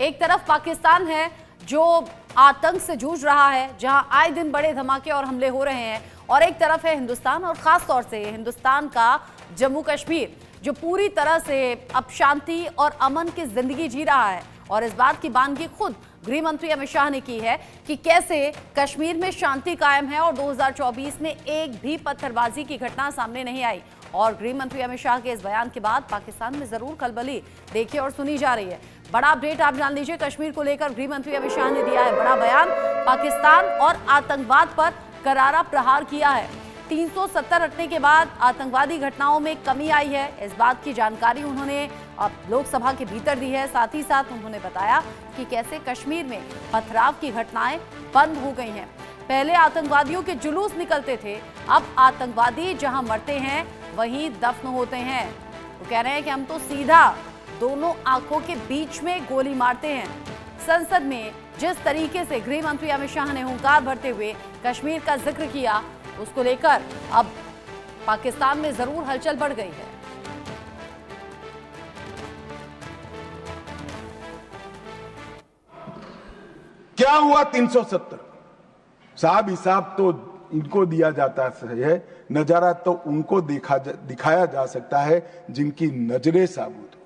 एक तरफ पाकिस्तान है जो आतंक से जूझ रहा है, जहां आए दिन बड़े धमाके और हमले हो रहे हैं, और एक तरफ है हिंदुस्तान, और खास तौर से हिंदुस्तान का जम्मू कश्मीर जो पूरी तरह से अब शांति और अमन की जिंदगी जी रहा है। और इस बात की बानगी खुद गृह मंत्री अमित शाह ने की है कि कैसे कश्मीर में शांति कायम है और 2024 में एक भी पत्थरबाजी की घटना सामने नहीं आई। और गृह मंत्री अमित शाह के इस बयान के बाद पाकिस्तान में जरूर खलबली देखी और सुनी जा रही है। बड़ा अपडेट आप जान लीजिए, कश्मीर को लेकर गृह मंत्री अमित शाह ने दिया है बड़ा बयान। पाकिस्तान और आतंकवाद पर करारा प्रहार किया है। 370 हटने के बाद आतंकवादी घटनाओं में कमी आई है, इस बात की जानकारी उन्होंने लोकसभा के भीतर दी है। साथ ही साथ उन्होंने बताया कि कैसे कश्मीर में पथराव की घटनाएं बंद हो गई हैं। पहले आतंकवादियों के जुलूस निकलते थे, अब आतंकवादी जहां मरते हैं वहीं दफन होते हैं। वो कह रहे हैं कि हम तो सीधा दोनों आंखों के बीच में गोली मारते हैं। संसद में जिस तरीके से गृह मंत्री अमित शाह ने हुंकार भरते हुए कश्मीर का जिक्र किया, उसको लेकर अब पाकिस्तान में जरूर हलचल बढ़ गई है। क्या हुआ 370? साहब हिसाब तो इनको दिया जाता है, नजारा तो उनको दिखाया जा सकता है जिनकी नजरें साबुत हो।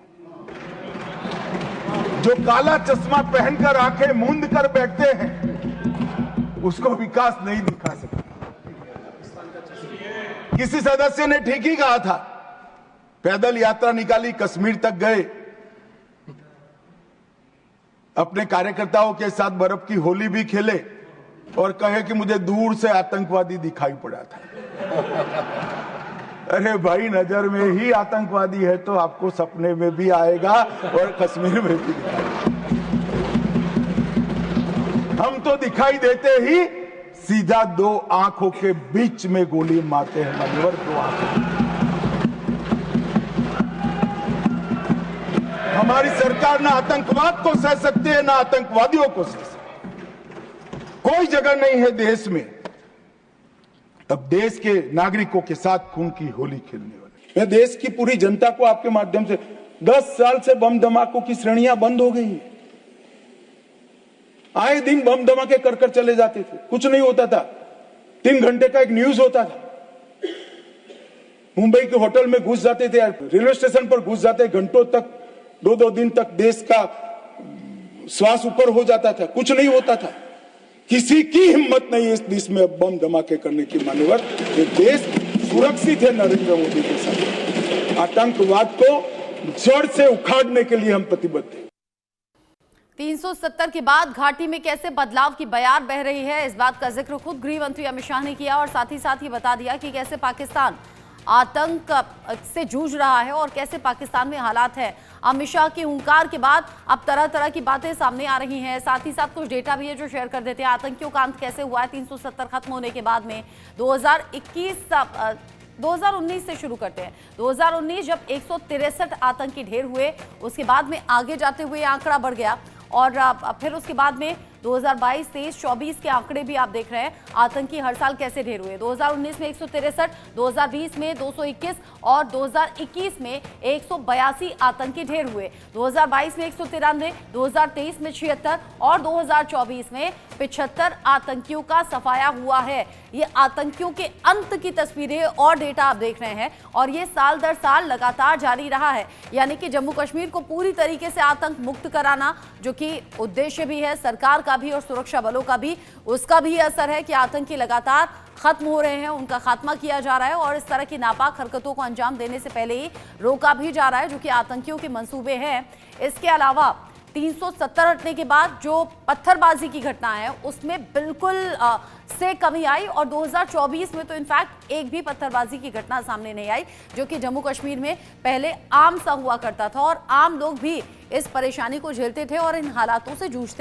जो काला चश्मा पहनकर आंखें मूंद कर बैठते हैं, उसको विकास नहीं दिखा सकते। किसी सदस्य ने ठीक ही कहा था, पैदल यात्रा निकाली, कश्मीर तक गए, अपने कार्यकर्ताओं के साथ बर्फ की होली भी खेले और कहे कि मुझे दूर से आतंकवादी दिखाई पड़ा था। अरे भाई, नजर में ही आतंकवादी है तो आपको सपने में भी आएगा और कश्मीर में भी दिखाएगा। हम तो दिखाई देते ही सीधा दो आंखों के बीच में गोली मारते हैं। मान्यवर, दो आंखों। हमारी सरकार ना आतंकवाद को सह सकती है, ना आतंकवादियों को सह सकती। कोई जगह नहीं है देश में अब देश के नागरिकों के साथ खून की होली खेलने वाले। मैं देश की पूरी जनता को आपके माध्यम से, 10 साल से बम धमाकों की श्रेणियां बंद हो गई हैं। आए दिन बम धमाके कर चले जाते थे, कुछ नहीं होता था। 3 घंटे का एक न्यूज होता था। मुंबई के होटल में घुस जाते थे, रेलवे स्टेशन पर घुस जाते, घंटों तक, 2-2 दिन तक देश का श्वास ऊपर हो जाता था, कुछ नहीं होता था। किसी की हिम्मत नहीं है इस देश में अब बम धमाके करने की। मान्यवर, ये देश सुरक्षित है नरेंद्र मोदी के साथ। आतंकवाद को जड़ से उखाड़ने के लिए हम प्रतिबद्ध हैं। 370 के बाद घाटी में कैसे बदलाव की बयार बह रही है, इस बात का जिक्र खुद गृह मंत्री अमित शाह ने किया और साथ ही ये बता दिया कि कैसे पाकिस्तान आतंक से जूझ रहा है और कैसे पाकिस्तान में हालात है। अमित शाह की हुंकार के बाद अब तरह तरह की बातें सामने आ रही हैं। साथ ही साथ कुछ डेटा भी है जो शेयर कर देते हैं। आतंकियों का अंत कैसे हुआ है 370 खत्म होने के बाद में। 2019 से शुरू करते हैं। 2019 जब 163 आतंकी ढेर हुए, उसके बाद में आगे जाते हुए आंकड़ा बढ़ गया और फिर उसके बाद में 2022, 23, 24 के आंकड़े भी आप देख रहे हैं। आतंकी हर साल कैसे ढेर हुए। 2019 में 163, 2020 में 221 और 2021 में 182 आतंकी ढेर हुए। 2022 में 193, 2023 में 76 और 2024 में 75 आतंकियों का सफाया हुआ है। ये आतंकियों के अंत की तस्वीरें और डेटा आप देख रहे हैं और ये साल दर साल लगातार जारी रहा है। यानी कि जम्मू कश्मीर को पूरी तरीके से आतंक मुक्त कराना, जो कि उद्देश्य भी है सरकार का भी और सुरक्षा बलों का भी, उसका भी असर है कि आतंकी लगातार खत्म हो रहे हैं, उनका खात्मा किया जा रहा है और इस तरह की नापाक हरकतों को अंजाम देने से पहले ही रोका भी जा रहा है, जो कि आतंकियों के मंसूबे हैं। इसके अलावा 370 हटने के बाद जो पत्थरबाजी की घटना है उसमें बिल्कुल से कमी आई और 2024 में तो इनफैक्ट एक भी पत्थरबाजी की घटना सामने नहीं आई, जो कि जम्मू कश्मीर में पहले आम सा हुआ करता था और आम लोग भी इस परेशानी को झेलते थे और इन हालातों से जूझते